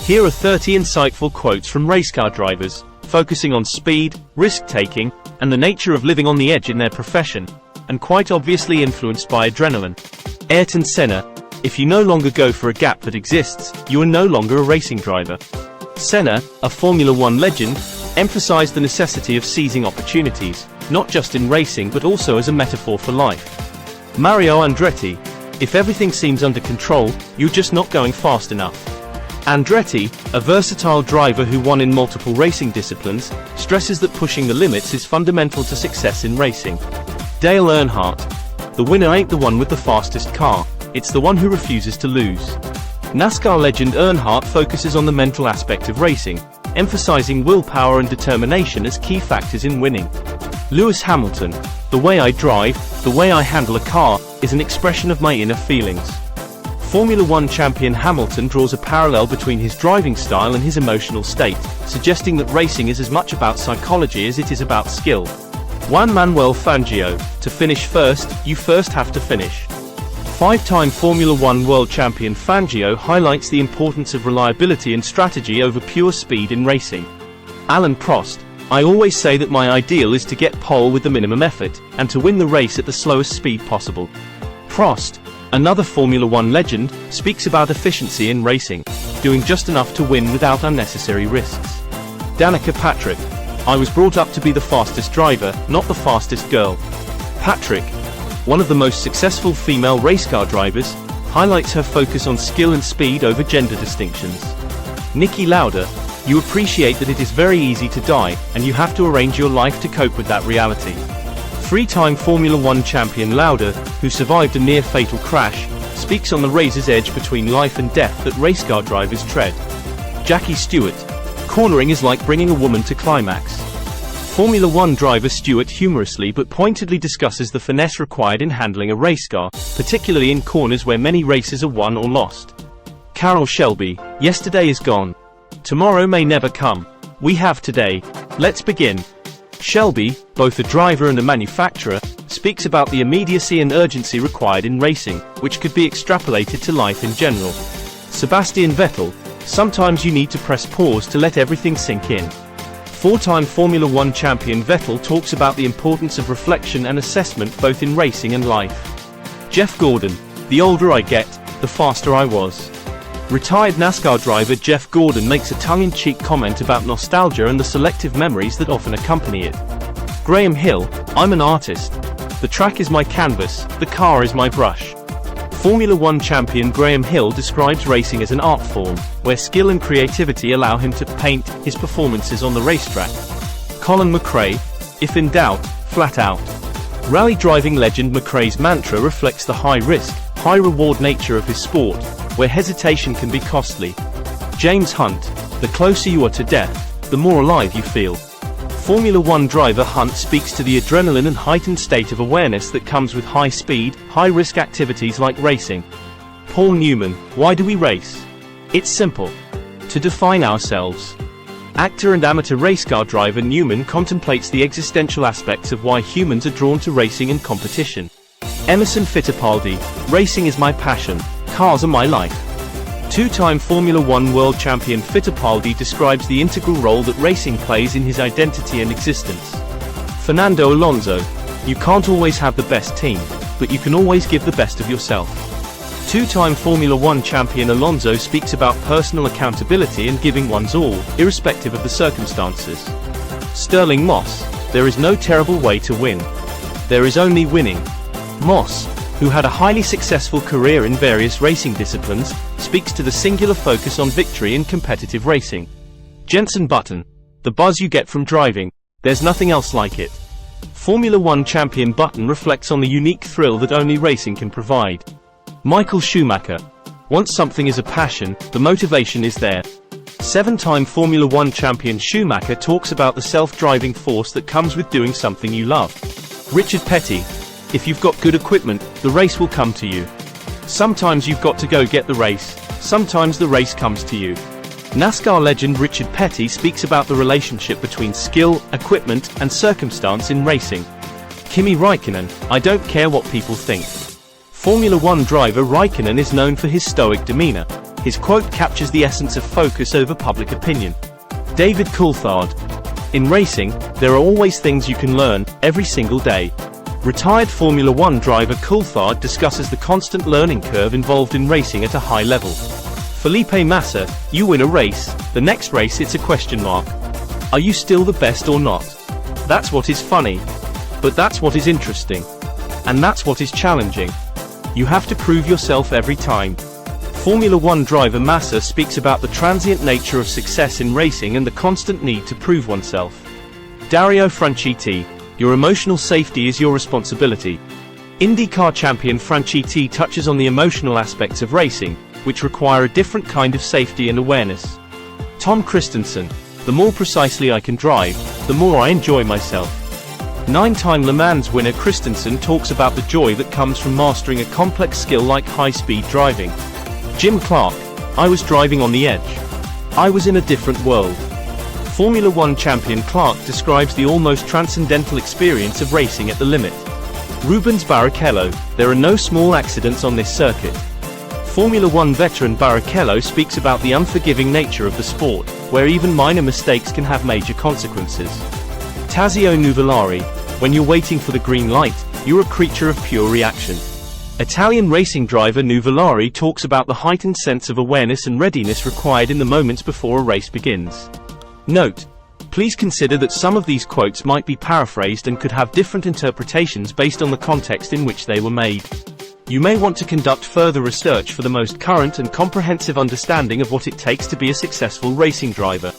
Here are 30 insightful quotes from racecar drivers, focusing on speed, risk-taking, and the nature of living on the edge in their profession, and quite obviously influenced by adrenaline. Ayrton Senna: if you no longer go for a gap that exists, you are no longer a racing driver. Senna, a Formula One legend, emphasized the necessity of seizing opportunities, not just in racing but also as a metaphor for life. Mario Andretti: if everything seems under control, you're just not going fast enough. Andretti, a versatile driver who won in multiple racing disciplines, stresses that pushing the limits is fundamental to success in racing. Dale Earnhardt: the winner ain't the one with the fastest car, it's the one who refuses to lose. NASCAR legend Earnhardt focuses on the mental aspect of racing, emphasizing willpower and determination as key factors in winning. Lewis Hamilton: the way I drive, the way I handle a car, is an expression of my inner feelings. Formula One champion Hamilton draws a parallel between his driving style and his emotional state, suggesting that racing is as much about psychology as it is about skill. Juan Manuel Fangio: to finish first, you first have to finish. Five-time Formula One world champion Fangio highlights the importance of reliability and strategy over pure speed in racing. Alain Prost: I always say that my ideal is to get pole with the minimum effort, and to win the race at the slowest speed possible. Prost, another Formula One legend, speaks about efficiency in racing, doing just enough to win without unnecessary risks. Danica Patrick: I was brought up to be the fastest driver, not the fastest girl. Patrick, one of the most successful female racecar drivers, highlights her focus on skill and speed over gender distinctions. Niki Lauda: you appreciate that it is very easy to die, and you have to arrange your life to cope with that reality. Three-time Formula One champion Lauda, who survived a near-fatal crash, speaks on the razor's edge between life and death that racecar drivers tread. Jackie Stewart: cornering is like bringing a woman to climax. Formula One driver Stewart humorously but pointedly discusses the finesse required in handling a racecar, particularly in corners where many races are won or lost. Carroll Shelby: yesterday is gone. Tomorrow may never come. We have today. Let's begin. Shelby, both a driver and a manufacturer, speaks about the immediacy and urgency required in racing, which could be extrapolated to life in general. Sebastian Vettel: sometimes you need to press pause to let everything sink in. Four-time Formula One champion Vettel talks about the importance of reflection and assessment both in racing and life. Jeff Gordon: the older I get, the faster I was. Retired NASCAR driver Jeff Gordon makes a tongue-in-cheek comment about nostalgia and the selective memories that often accompany it. Graham Hill: I'm an artist. The track is my canvas, the car is my brush. Formula One champion Graham Hill describes racing as an art form, where skill and creativity allow him to paint his performances on the racetrack. Colin McRae: if in doubt, flat out. Rally driving legend McRae's mantra reflects the high-risk, high-reward nature of his sport, where hesitation can be costly. James Hunt: the closer you are to death, the more alive you feel. Formula One driver Hunt speaks to the adrenaline and heightened state of awareness that comes with high-speed, high-risk activities like racing. Paul Newman: why do we race? It's simple. To define ourselves. Actor and amateur racecar driver Newman contemplates the existential aspects of why humans are drawn to racing and competition. Emerson Fittipaldi: racing is my passion, cars are my life. Two-time Formula One world champion Fittipaldi describes the integral role that racing plays in his identity and existence. Fernando Alonso: you can't always have the best team, but you can always give the best of yourself. Two-time Formula One champion Alonso speaks about personal accountability and giving one's all, irrespective of the circumstances. Sterling Moss: there is no terrible way to win. There is only winning. Moss, who had a highly successful career in various racing disciplines, speaks to the singular focus on victory in competitive racing. Jenson Button: the buzz you get from driving, there's nothing else like it. Formula One champion Button reflects on the unique thrill that only racing can provide. Michael Schumacher: once something is a passion, the motivation is there. Seven-time Formula One champion Schumacher talks about the self-driving force that comes with doing something you love. Richard Petty: if you've got good equipment, the race will come to you. Sometimes you've got to go get the race, sometimes the race comes to you. NASCAR legend Richard Petty speaks about the relationship between skill, equipment, and circumstance in racing. Kimi Räikkönen: I don't care what people think. Formula One driver Räikkönen is known for his stoic demeanor, His quote captures the essence of focus over public opinion. David Coulthard. In racing, there are always things you can learn, every single day. Retired Formula One driver Coulthard discusses the constant learning curve involved in racing at a high level. Felipe Massa, you win a race, the next race it's a question mark. Are you still the best or not? That's what is funny. But that's what is interesting. And that's what is challenging. You have to prove yourself every time. Formula One driver Massa speaks about the transient nature of success in racing and the constant need to prove oneself. Dario Franchitti, your emotional safety is your responsibility. IndyCar champion Franchitti touches on the emotional aspects of racing, which require a different kind of safety and awareness. Tom Christensen, the more precisely I can drive, the more I enjoy myself. 9-time Le Mans winner Christensen talks about the joy that comes from mastering a complex skill like high-speed driving. Jim Clark, I was driving on the edge. I was in a different world. Formula One champion Clark describes the almost transcendental experience of racing at the limit. Rubens Barrichello, there are no small accidents on this circuit. Formula One veteran Barrichello speaks about the unforgiving nature of the sport, where even minor mistakes can have major consequences. Tazio Nuvolari, when you're waiting for the green light, you're a creature of pure reaction. Italian racing driver Nuvolari talks about the heightened sense of awareness and readiness required in the moments before a race begins. Note: please consider that some of these quotes might be paraphrased and could have different interpretations based on the context in which they were made. You may want to conduct further research for the most current and comprehensive understanding of what it takes to be a successful racing driver.